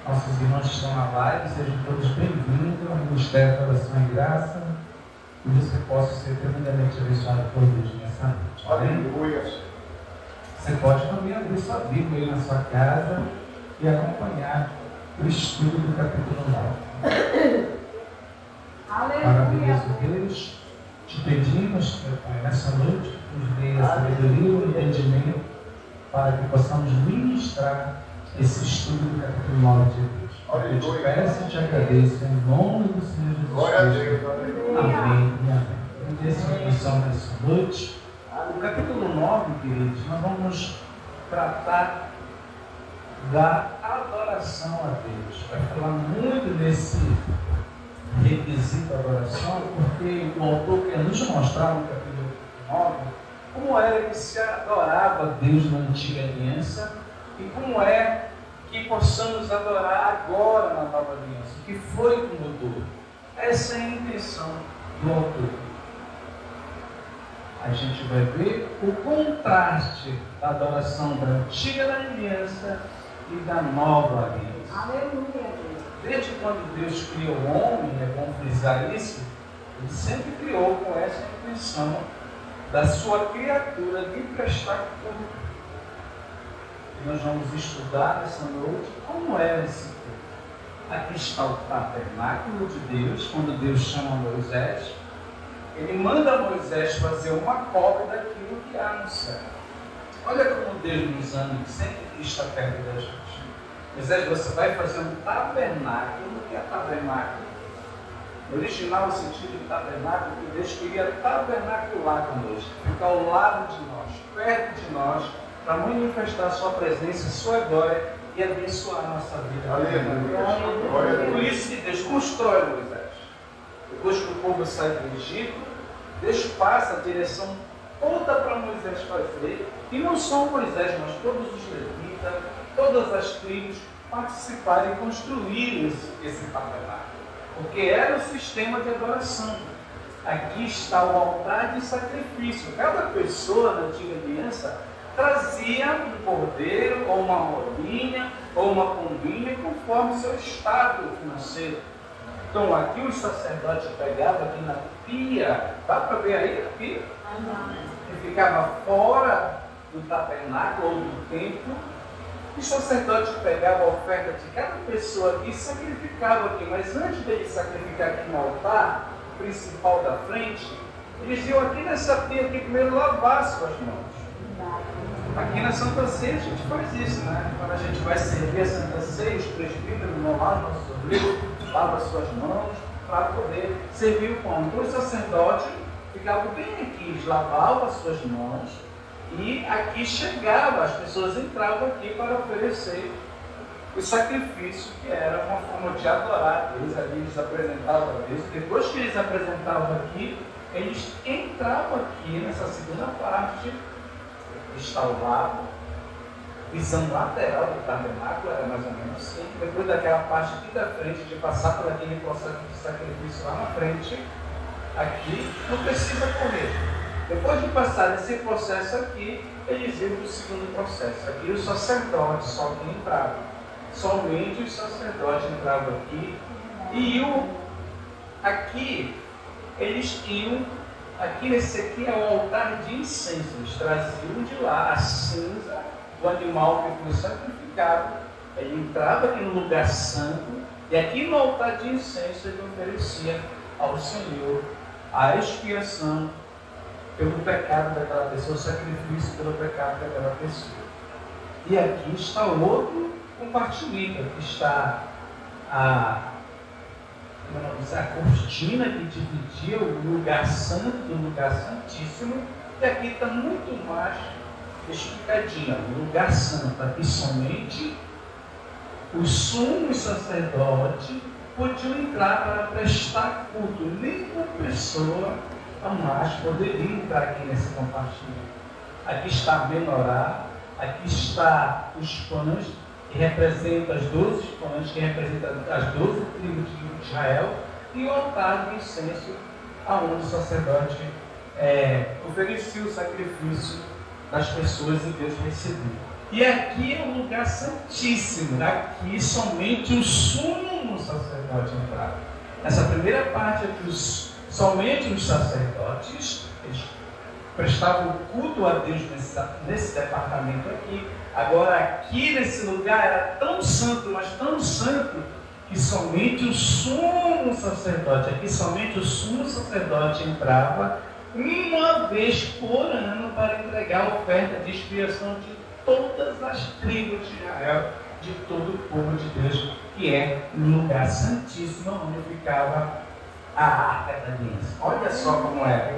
Nossos irmãos que estão na live, sejam todos bem-vindos ao Ministério da Oração e Graça. E você possa ser tremendamente abençoado por Deus nessa noite. Aleluia. Você pode também abrir sua Bíblia aí na sua casa e acompanhar o estudo do capítulo 9. Maravilhoso Deus, te pedimos, meu Pai, nessa noite, nos dê a sabedoria e o entendimento para que possamos ministrar esse estudo do capítulo 9 de Deus. Eu te peço e te agradeço em nome do Senhor Jesus. Glória a Deus. Amém e amém. Me dê essa missão nessa noite. O capítulo 9, queridos, nós vamos tratar da adoração a Deus. Vai falar muito desse requisito da adoração, porque o autor quer nos mostrar no capítulo 9 como era que se adorava a Deus na antiga aliança e como é que possamos adorar agora na nova aliança, que foi que mudou. Essa é a intenção do autor. A gente vai ver o contraste da adoração da antiga aliança e da nova aliança. Aleluia. Desde quando Deus criou o homem, é bom frisar isso, Ele sempre criou com essa intenção da sua criatura de prestar culto. E nós vamos estudar nessa noite como é esse culto. Aqui está o tabernáculo de Deus, quando Deus chama Moisés, Ele manda Moisés fazer uma cópia daquilo que há no céu. Olha como Deus nos ama e sempre está perto da gente. Moisés, você vai fazer um tabernáculo. O que é tabernáculo? No original, o sentido de tabernáculo, que Deus queria tabernacular conosco, ficar ao lado de nós, perto de nós, para manifestar a sua presença, a sua glória e abençoar a nossa vida. Aleluia. Por isso que Deus constrói Moisés. Depois que o povo sai do Egito, Deus passa a direção toda para Moisés fazer, e não só Moisés, mas todos os levitas, todas as tribos participarem e construírem esse tabernáculo, porque era o sistema de adoração. Aqui está o altar de sacrifício. Cada pessoa na antiga aliança trazia um cordeiro, ou uma rolinha, ou uma pombinha, conforme o seu estado financeiro. Então aqui o sacerdote pegava aqui na pia, dá para ver aí a pia? Que ficava fora do tabernáculo ou do templo. O sacerdote pegava a oferta de cada pessoa aqui e sacrificava aqui. Mas antes dele sacrificar aqui no altar principal da frente, eles iam aqui nessa pia aqui primeiro lavar suas mãos. Aqui na Santa Ceia a gente faz isso, né? Quando a gente vai servir a Santa Ceia, os presbíteros vão lá no nosso obrigo, lava suas mãos para poder servir o pão. Então o sacerdote ficava bem aqui, eles lavavam as suas mãos e aqui chegava, as pessoas entravam aqui para oferecer o sacrifício, que era uma forma de adorar a Deus. Ali eles apresentavam a Deus. Depois que eles apresentavam aqui, eles entravam aqui nessa segunda parte, está ao lado, visão lateral do tabernáculo, era mais ou menos assim. Depois daquela parte aqui da frente, de passar por aquele processo de sacrifício lá na frente, aqui não precisa correr. Depois de passar esse processo aqui, eles iam para o segundo processo. Aqui o sacerdote só que entrava. Somente o sacerdote entrava aqui. E aqui, eles tinham, aqui esse aqui é o altar de incenso. Eles traziam de lá a cinza do animal que foi sacrificado. Ele entrava aqui no lugar santo. E aqui no altar de incenso ele oferecia ao Senhor a expiação pelo pecado daquela pessoa, o sacrifício pelo pecado daquela pessoa. E aqui está o outro compartimento, aqui está a cortina que dividia o lugar santo do lugar santíssimo, e aqui está muito mais explicadinho, o lugar santo, aqui somente os sumos sacerdotes podiam entrar para prestar culto, nenhuma pessoa a mais poderia entrar aqui nesse compartimento. Aqui está a menorá, aqui está os pães, que representam as 12 pães, que representam as 12 tribos de Israel, e o altar de incenso, aonde o sacerdote oferecia o sacrifício das pessoas e Deus recebia. E aqui é um lugar santíssimo. Aqui somente o sumo sacerdote entrava. Essa primeira parte aqui, somente os sacerdotes, eles prestavam culto a Deus nesse departamento aqui. Agora aqui nesse lugar era tão santo, mas tão santo, que somente o sumo sacerdote, aqui somente o sumo sacerdote entrava uma vez por ano para entregar a oferta de expiação de todas as tribos de Israel, de todo o povo de Deus, que é o lugar santíssimo onde ficava a Arca da Aliança. Olha só como era.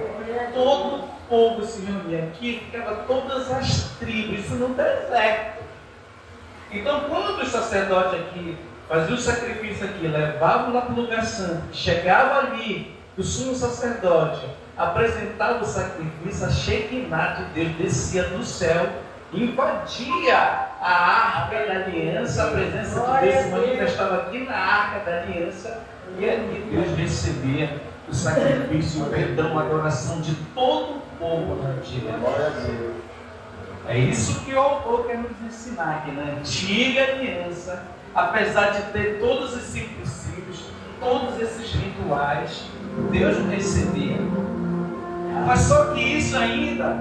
Todo o povo se reunia aqui, ficava todas as tribos, isso no deserto. Então, quando os sacerdotes aqui faziam o sacrifício aqui, levavam lá para o lugar santo, chegava ali, o sumo sacerdote apresentava o sacrifício, a Shekinah de Deus descia do céu, invadia a Arca da Aliança, a presença de Deus se manifestava aqui na Arca da Aliança, e ali Deus recebia o sacrifício, o perdão, a adoração de todo o povo na antiga aliança. É isso que o autor quer nos ensinar, que na antiga aliança, apesar de ter todos esses princípios, todos esses rituais, Deus não recebia. Mas só que isso ainda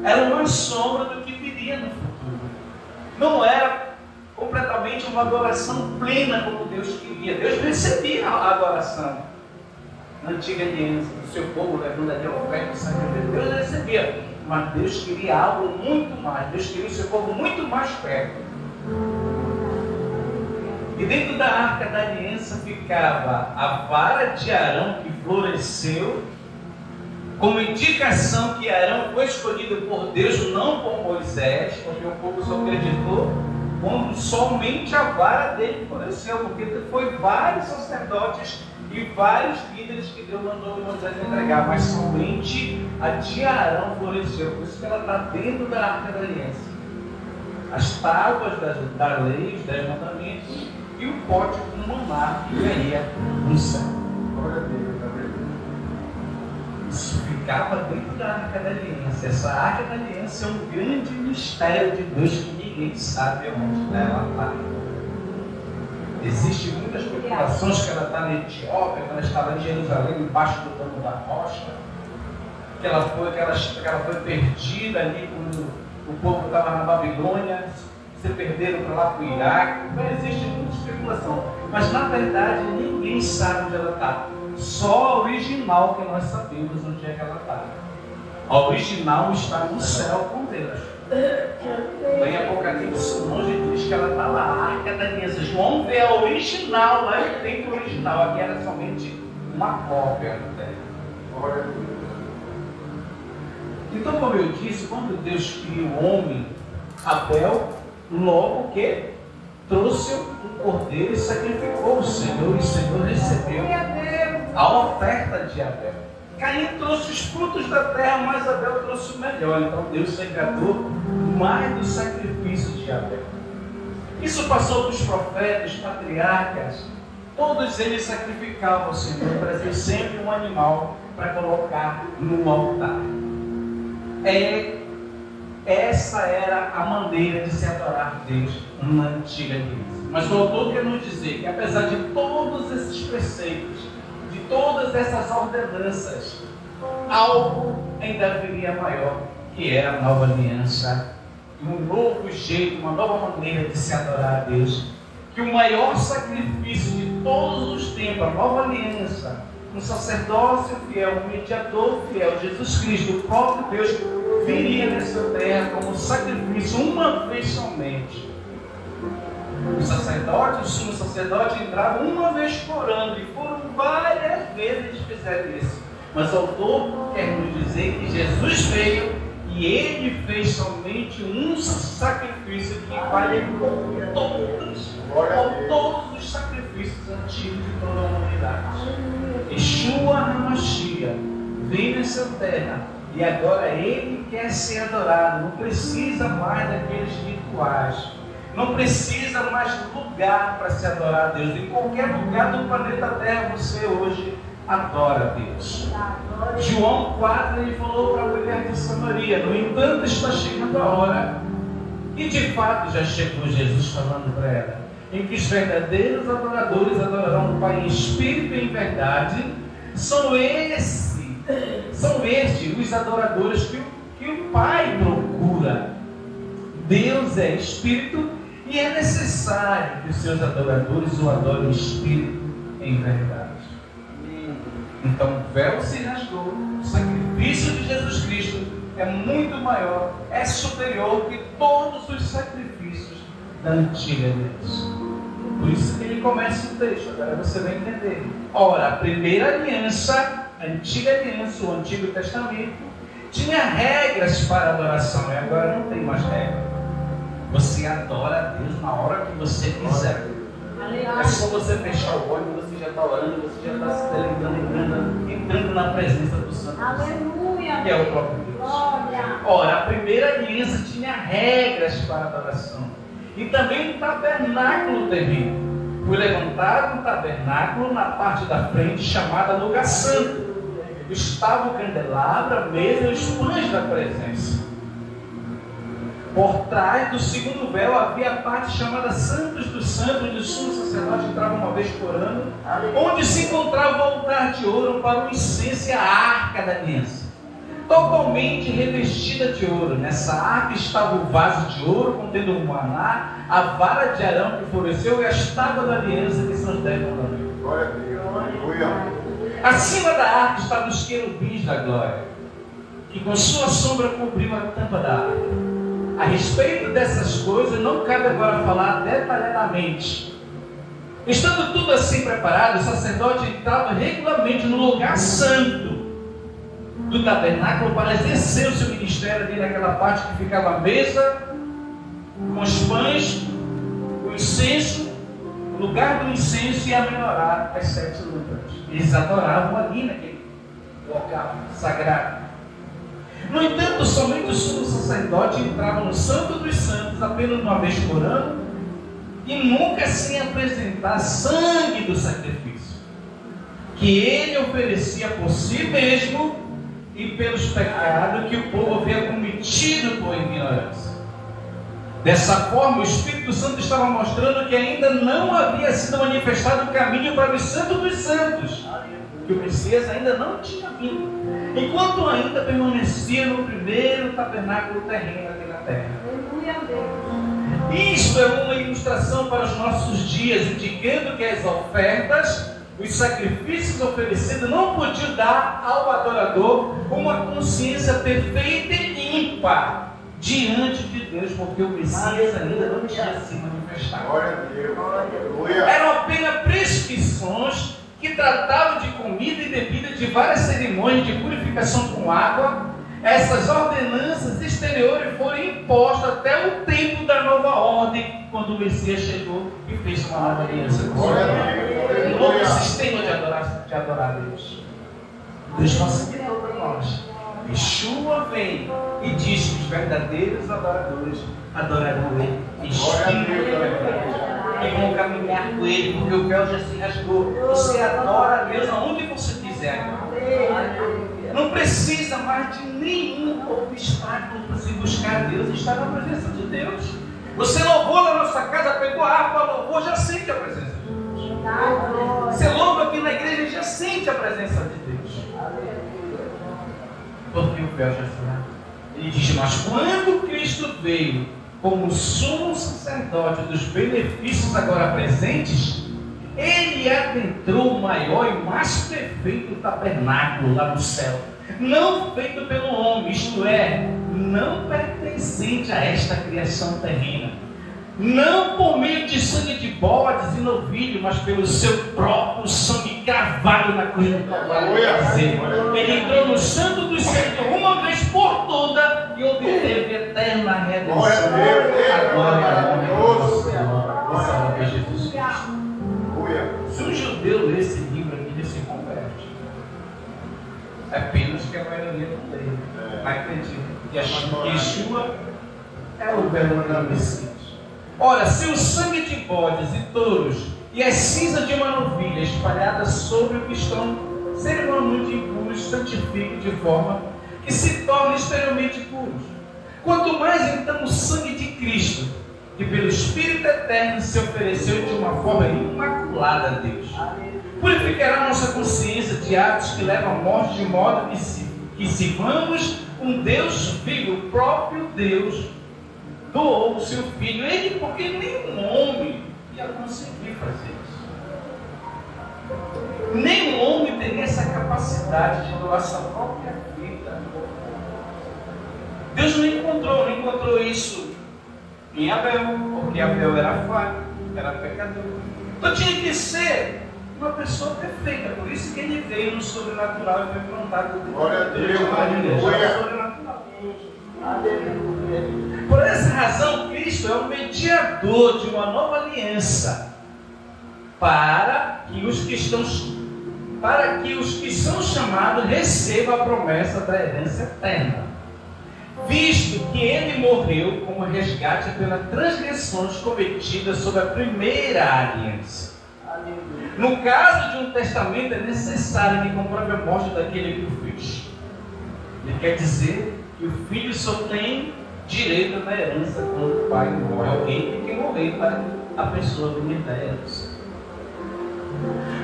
era uma sombra do que viria no futuro. Não era completamente uma adoração plena como Deus queria. Deus recebia a adoração na antiga aliança, do seu povo levando ali a oferta de sacrifício. Deus recebia, mas Deus queria algo muito mais. Deus queria o seu povo muito mais perto. E dentro da Arca da Aliança ficava a vara de Arão que floresceu, como indicação que Arão foi escolhido por Deus, não por Moisés, porque o povo só acreditou quando somente a vara dele floresceu, porque foi vários sacerdotes e vários líderes que Deus mandou Moisés entregar, mas somente a de Arão floresceu, por isso que ela está dentro da Arca da Aliança. As tábuas da lei, os 10 mandamentos, e o pote com o maná que caía no céu. Isso ficava dentro da Arca da Aliança. Essa Arca da Aliança é um grande mistério de Deus que ninguém sabe onde ela está. Existem muitas especulações que ela está na Etiópia, que ela estava em Jerusalém, embaixo do domo da rocha, que ela foi perdida ali quando o povo estava na Babilônia, se perderam para lá para o Iraque. Então existe muita especulação, mas na verdade ninguém sabe onde ela está. Só a original que nós sabemos onde é que ela está. A original está no céu com Deus. Em Apocalipse, longe diz que ela está lá, a Arca da Aliança. João vê a original, lá ele tem que o original, aqui era somente uma cópia. Então, como eu disse, quando Deus cria o homem, Abel, logo que trouxe um cordeiro e sacrificou o Senhor, e o Senhor recebeu a oferta de Abel. Caim trouxe os frutos da terra, mas Abel trouxe o melhor. Então Deus se agradou mais do sacrifício de Abel. Isso passou para os profetas, patriarcas. Todos eles sacrificavam ao Senhor, traziam sempre um animal para colocar no altar. Essa era a maneira de se adorar Deus na antiga aliança. Mas o autor quer nos dizer que apesar de todos esses preceitos, de todas essas ordenanças, algo ainda viria maior, que era a nova aliança, um novo jeito, uma nova maneira de se adorar a Deus, que o maior sacrifício de todos os tempos, a nova aliança, um sacerdócio fiel, um mediador fiel, Jesus Cristo, o próprio Deus, viria nessa terra como sacrifício uma vez somente. O sacerdote, o sumo sacerdote, entrava uma vez por ano, e foram várias vezes eles fizeram isso. Mas o autor quer nos dizer que Jesus veio e ele fez somente um sacrifício que vale por todos os sacrifícios antigos de toda a humanidade. Yeshua HaMashiach veio nessa terra e agora ele quer ser adorado. Não precisa mais daqueles rituais. Não precisa mais lugar para se adorar a Deus. Em qualquer lugar do planeta Terra você hoje adora a Deus. João 4, ele falou para a mulher de Samaria: no entanto, está chegando a hora E de fato já chegou Jesus falando para ela, em que os verdadeiros adoradores adorarão o Pai em espírito e em verdade. São estes os adoradores que o Pai procura. Deus é espírito e é necessário que os seus adoradores o adorem em espírito e em verdade. Então o véu se rasgou, o sacrifício de Jesus Cristo é muito maior, é superior que todos os sacrifícios da antiga aliança. Por isso que ele começa o texto, agora você vai entender. Ora, a primeira aliança, a antiga aliança, o Antigo Testamento, tinha regras para adoração, e agora não tem mais regra. Você adora a Deus na hora que você quiser. É só você fechar o olho, você já está orando, você já está se deleitando, entrando na presença do Santo. Aleluia! Que é o próprio Deus. Ora, a primeira aliança tinha regras para adoração. E também um tabernáculo terreno. Foi levantado um tabernáculo na parte da frente, chamada Lugar Santo. Estava o candelabro, a mesa e os pães da presença. Por trás do segundo véu havia a parte chamada Santos dos Santos, onde o sumo sacerdote entrava uma vez por ano, onde se encontrava o altar de ouro para o incenso e a arca da aliança, totalmente revestida de ouro. Nessa arca estava o vaso de ouro contendo o maná, a vara de Arão que floresceu e as tábuas da aliança, que são os 10 mandamentos. Glória a Deus. Aleluia. Acima da arca estavam os querubins da glória, que com sua sombra cobriam a tampa da arca. A respeito dessas coisas, não cabe agora falar detalhadamente. Estando tudo assim preparado, o sacerdote entrava regularmente no lugar santo do tabernáculo para exercer o seu ministério ali naquela parte que ficava a mesa, com os pães, o incenso, o lugar do incenso e a menorá, as 7 lâmpadas. Eles adoravam ali naquele local sagrado. No entanto, somente o sumo sacerdote entrava no Santo dos Santos apenas uma vez por ano e nunca sem apresentar sangue do sacrifício, que ele oferecia por si mesmo e pelos pecados que o povo havia cometido por ignorância. Dessa forma, o Espírito Santo estava mostrando que ainda não havia sido manifestado o caminho para o Santo dos Santos, que o Messias ainda não tinha vindo, enquanto ainda permanecia no primeiro tabernáculo terreno aqui na terra. Isto é uma ilustração para os nossos dias, indicando que as ofertas, os sacrifícios oferecidos não podiam dar ao adorador uma consciência perfeita e ímpar diante de Deus, porque o Messias ainda não tinha se manifestado. Glória a Deus. Aleluia. Eram apenas prescrições que tratavam de comida e bebida, de várias cerimônias de purificação com água. Essas ordenanças exteriores foram impostas até o tempo da nova ordem, quando o Messias chegou e fez uma nova aliança com o Senhor. Um novo sistema de adorar a Deus. Deus facilitou para nós. Yeshua vem e diz que os verdadeiros adoradores adorarão Ele em espírito e verdade. E vão caminhar com Ele, porque o véu já se rasgou. Você adora a Deus aonde você quiser. Não precisa mais de nenhum obstáculo para se buscar a Deus e estar na presença de Deus. Você louvou na nossa casa, pegou a harpa, louvou, já sente a presença de Deus. Você louva aqui na igreja e já sente a presença de Deus. Porque o véu já se rasgou. Ele diz, mas quando Cristo veio como sumo sacerdote dos benefícios agora presentes, ele adentrou o maior e mais perfeito tabernáculo lá no céu, não feito pelo homem, isto é, não pertencente a esta criação terrena, não por meio de sangue de bodes e novilho, mas pelo seu próprio sangue cravado na cruz do Calvário. Ele entrou no Santo dos Santos uma vez por toda e obteve eterna redenção. Agora é Jesus Cristo. Se um judeu lê esse livro aqui, ele se converte. É apenas que a maioria não lê. Acredita que Yeshua é o verdadeiro Messias. Ora, se o sangue de bodes e touros e as cinzas de uma novilha espalhadas sobre o que estão cerimonialmente impuros santifiquem de forma que se tornem exteriormente puros, Quanto mais então o sangue de Cristo, que pelo Espírito Eterno se ofereceu de uma forma imaculada a Deus, purificará nossa consciência de atos que levam à morte, de modo que sirvamos um Deus vivo. O próprio Deus doou o seu Filho. Ele, porque nenhum homem ia conseguir fazer isso. Nenhum homem teria essa capacidade de doar sua própria vida. Deus não encontrou isso em Abel, porque Abel era falho, era pecador. Então tinha que ser uma pessoa perfeita. Por isso que ele veio no sobrenatural e foi plantado. Glória a Deus, aleluia. Por essa razão, Cristo é o mediador de uma nova aliança para que os que são chamados recebam a promessa da herança eterna, visto que ele morreu como resgate pelas transgressões cometidas sob a primeira aliança. No caso de um testamento, é necessário que comprove a morte daquele que o fez. Ele quer dizer que o filho só tem direito na herança quando o pai morre. Alguém tem que morrer para a pessoa venha da herança.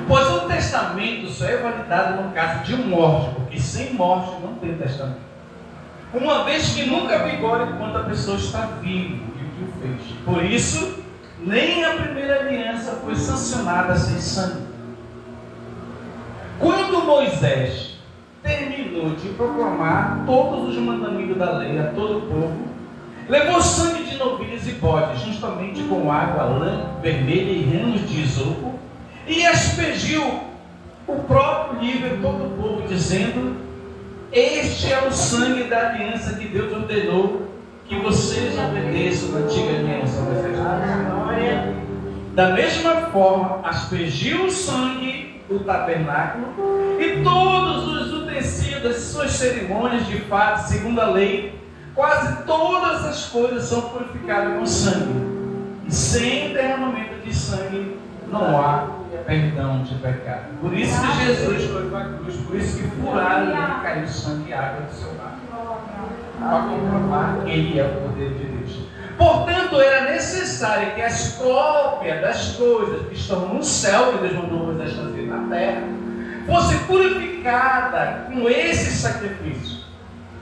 Pois o testamento só é validado no caso de morte, porque sem morte não tem testamento. Uma vez que nunca vigora enquanto a pessoa está viva, e o que o fez. Por isso, nem a primeira aliança foi sancionada sem sangue. Quando Moisés terminou de proclamar todos os mandamentos da lei a todo o povo, levou sangue de novilhos e bodes, justamente com água, lã vermelha e ramos de isopo, e aspergiu o próprio livro a todo o povo, dizendo: este é o sangue da aliança que Deus ordenou que vocês obedeçam na antiga aliança. Da mesma forma, aspergiu o sangue do tabernáculo e todos os utensílios das suas cerimônias. De fato, segundo a lei, quase todas as coisas são purificadas com sangue, e sem derramamento de sangue não há perdão de pecado. Por isso que Jesus foi para a cruz, por isso que furaram e caiu sangue e água do seu lado, para comprovar que Ele é o poder de Deus. Portanto, era necessário que as cópias das coisas que estão no céu, que Deus mandou Moisés fazer na terra, fossem purificadas com esses sacrifícios,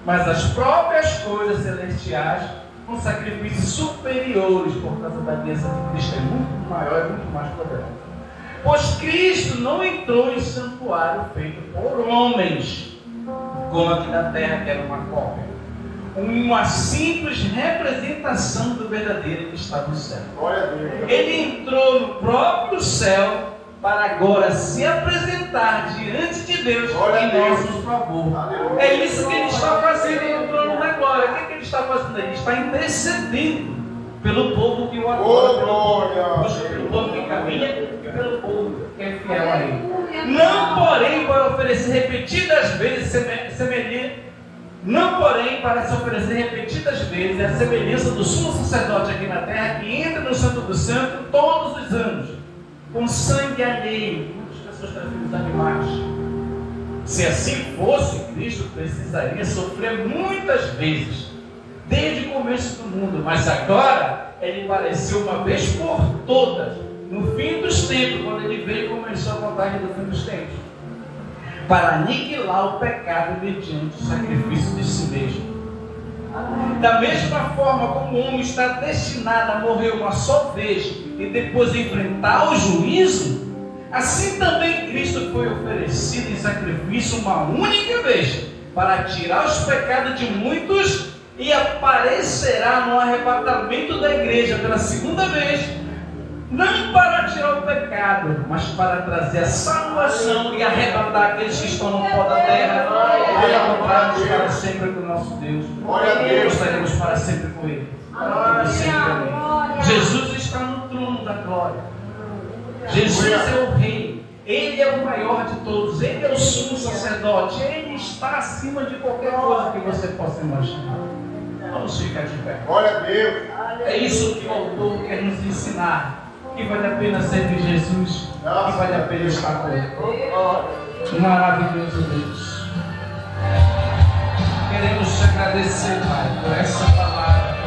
mas as próprias coisas celestiais com sacrifícios superiores, por causa da aliança de Cristo é muito maior e muito mais poderosa. Pois Cristo não entrou em santuário feito por homens, como aqui na terra, que era uma cópia, uma simples representação do verdadeiro que está no céu. Ele entrou no próprio céu para agora se apresentar diante de Deus em nosso favor. É isso que ele está fazendo no trono da glória. O que ele está fazendo? Ele está intercedendo pelo povo que o adora, pelo povo que caminha e pelo povo que é fiel a ele. Não, porém, para oferecer repetidas vezes a semelhança do sumo sacerdote aqui na terra, que entra no Santo dos Santos todos os anos, com sangue alheio. Muitas pessoas traziam os animais. Se assim fosse, Cristo precisaria sofrer muitas vezes, desde o começo do mundo, mas agora ele apareceu uma vez por todas, no fim dos tempos, quando ele veio e começou a contagem do fim dos tempos, para aniquilar o pecado mediante o sacrifício de si mesmo. Da mesma forma como o homem está destinado a morrer uma só vez e depois enfrentar o juízo, assim também Cristo foi oferecido em sacrifício uma única vez para tirar os pecados de muitos, e aparecerá no arrebatamento da igreja pela segunda vez, não para tirar o pecado, mas para trazer a salvação e arrebatar aqueles que estão no pó da terra e encontrarmos para sempre com o nosso Deus. Estaremos para sempre com Ele. Jesus está no trono da glória. Jesus é o Rei. Ele é o maior de todos. Ele é o sumo sacerdote. Ele está acima de qualquer coisa que você possa imaginar. Vamos ficar de pé. Glória a Deus. É isso que o autor quer nos ensinar. Que vale a pena servir Jesus. Que vale a pena estar com Ele. Maravilhoso Deus. Queremos te agradecer, Pai, por essa palavra.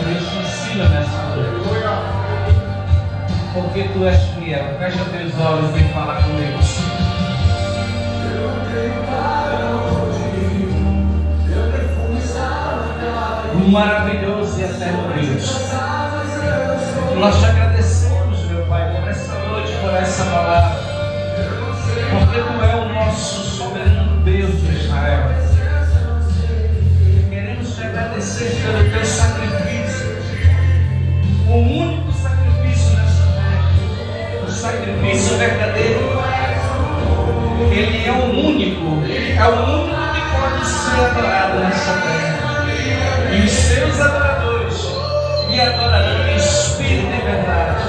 Deus te ensina nessa noite. Porque tu és fiel. Fecha teus olhos e fala com Deus. Maravilhoso e eterno Deus, nós te agradecemos, meu Pai, por essa noite, por essa palavra, porque tu é o nosso soberano Deus de Israel. Queremos te agradecer pelo teu sacrifício, o único sacrifício nessa terra, o sacrifício verdadeiro. Ele é o único que pode ser adorado nessa terra. E os seus adoradores lhe adorarão em espírito e verdade.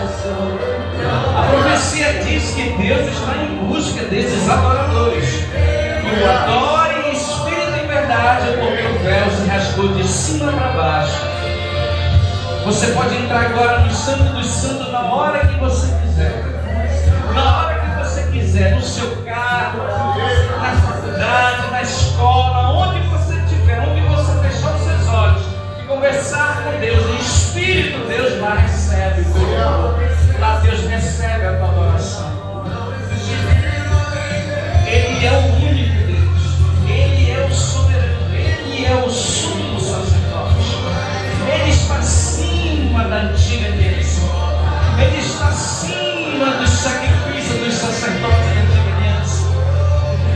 A profecia diz que Deus está em busca desses adoradores. E o adore em espírito e verdade, porque o véu se rasgou de cima para baixo. Você pode entrar agora no Santo dos Santos na hora que você quiser. Na hora que você quiser, no seu carro, na faculdade, na escola, onde você estiver, onde você fechar os seus olhos e conversar com Deus em espírito, Deus lá recebe o teu amor. Lá Deus recebe a tua adoração. Ele é o único Deus. Ele é o soberano. Ele é o sumo sacerdote. Ele está acima da antiga aliança. Ele está acima dos sacrifícios dos sacerdotes da antiga aliança.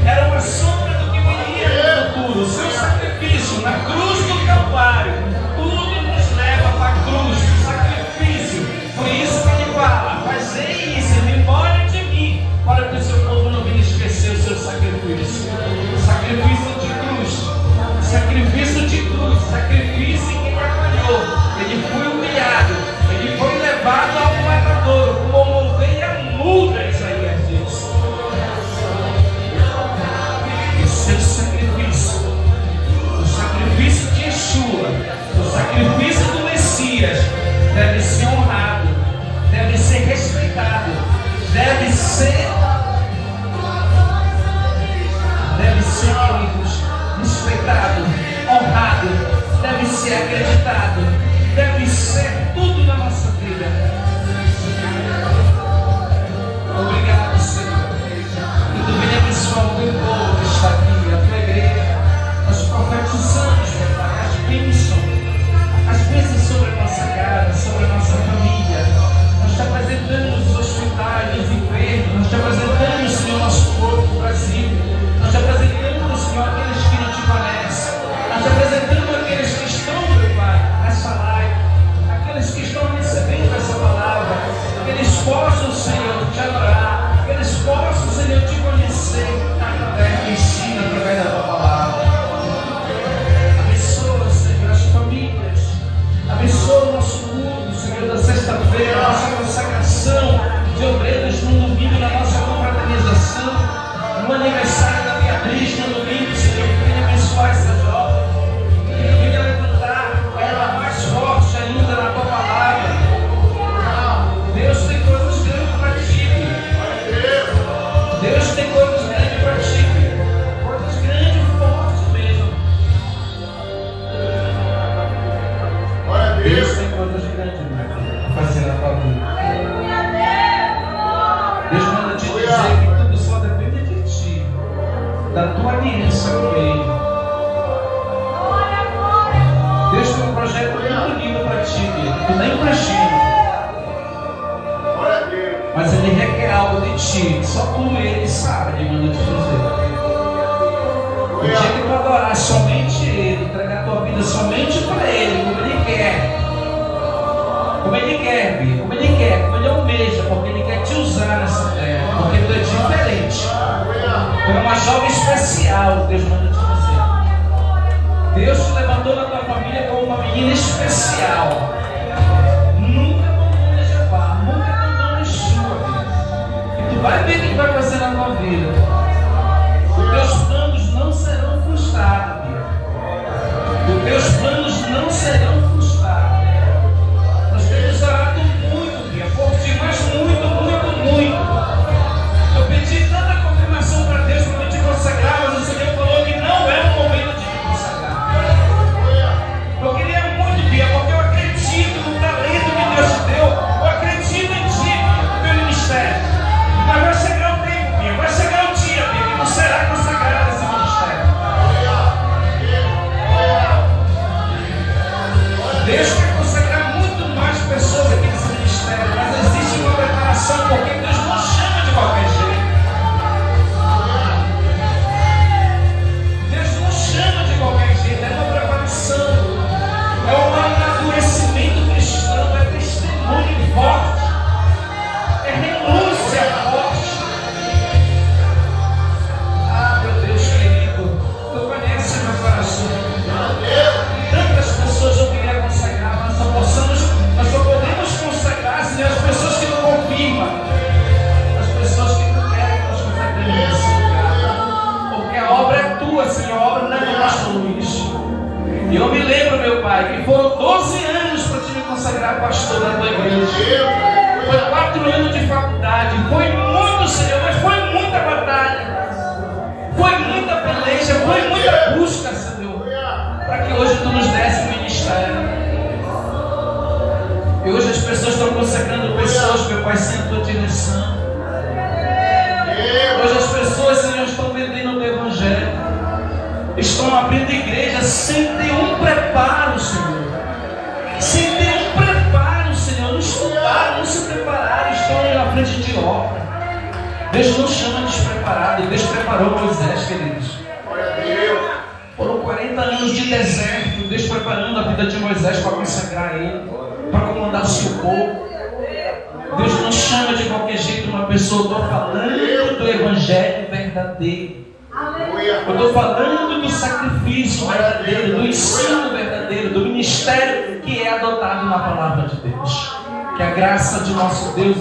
Era uma sombra do que viria no futuro. O seu sacrifício na cruz do Calvário, tudo nos leva para a cruz, o sacrifício. Por isso que ele fala: fazei isso em memória de mim, para que o seu povo não venha esquecer o seu sacrifício. Sacrifício de cruz, sacrifício de cruz, sacrifício em que ele trabalhou. Ele foi humilhado, ele foi levado ao matadouro, como uma ovelha muda, Isaías diz. E seu sacrifício, o sacrifício de Yeshua, o sacrifício do Messias, deve ser honrado, deve ser respeitado, deve ser, queridos, respeitado, honrado, deve ser acreditado, deve ser tudo na nossa vida. Obrigado, Senhor. Que tu venha abençoar o teu povo que está aqui, a tua igreja. Nós profetizamos, meu Pai, as bênçãos sobre a nossa casa, sobre a nossa família. Nós te apresentamos os hospitais, os enfermos. Nós te apresentamos, Senhor, nosso povo do Brasil. Nós te apresentamos, Senhor, aqueles que não te conhecem. Nós te apresentamos aqueles que estão, meu Pai, nessa live. Aqueles que estão recebendo essa palavra. Que eles possam, Senhor, te adorar. Que eles possam, Senhor, te conhecer através do ensino, através da tua palavra. Abençoa, Senhor, as famílias. Abençoa o nosso culto, Senhor, da sexta-feira, a nossa consagração de obreiros no domingo, na nossa confraternização, no aniversário da Beatriz no domingo, Senhor, que venha abençoar essa jovem, que venha levantar ela mais forte ainda na tua palavra. Deus tem coisas grandes para ti. Deus tem coisas grandes para ti. Coisas grandes e fortes mesmo. Deus tem coisas grandes para fazer na tua vida. Deus manda te dizer que tudo só depende de ti, da tua aliança com Ele. Deus tem um projeto muito lindo para ti, querido. Tu nem imagina. Mas Ele requer algo de ti, só tu Ele sabe, Ele manda te fazer. O dia que tu adorar somente Ele, entregar a tua vida somente para Ele, como Ele quer. Como Ele quer, Bia, como Ele quer, como Ele almeja, porque Ele quer te usar nessa terra, porque tu é diferente. Tu é uma jovem especial, Deus manda te fazer. Deus te levantou na tua família como uma menina especial. Nunca abandonou Jeová, nunca abandonou Yeshua, Bia. E tu vai ver o que vai fazer na tua vida. Os teus planos não serão frustrados, Bia. Os teus planos não serão frustrados. Temos orado muito, Bia, por ti, mas muito, muito, muito. Eu pedi tanta confirmação para Deus para eu te consagrar, mas o Senhor falou que não é o momento de me consagrar. Eu queria muito, Bia, porque eu acredito verdade. Foi muito, Senhor, mas foi muita batalha. Foi muita peleja, foi muita busca, Senhor, para que hoje Tu nos desse o ministério. E hoje as pessoas estão consacrando pessoas, meu Pai, sem a Tua direção. Hoje as pessoas, Senhor, estão vendendo o Evangelho. Estão abrindo igreja sem ter um preparo, Senhor. Sem ter um preparo, Senhor. Não estudaram, não se prepararam, estão na frente de obra. Deus não chama despreparado. Deus preparou Moisés, queridos. Foram 40 anos de deserto. Deus preparando a vida de Moisés para consagrar ele, para comandar o seu povo. Deus não chama de qualquer jeito uma pessoa. Eu estou falando do Evangelho verdadeiro. Eu estou falando do sacrifício verdadeiro, do ensino verdadeiro, do ministério que é adotado na palavra de Deus. Que a graça de nosso Deus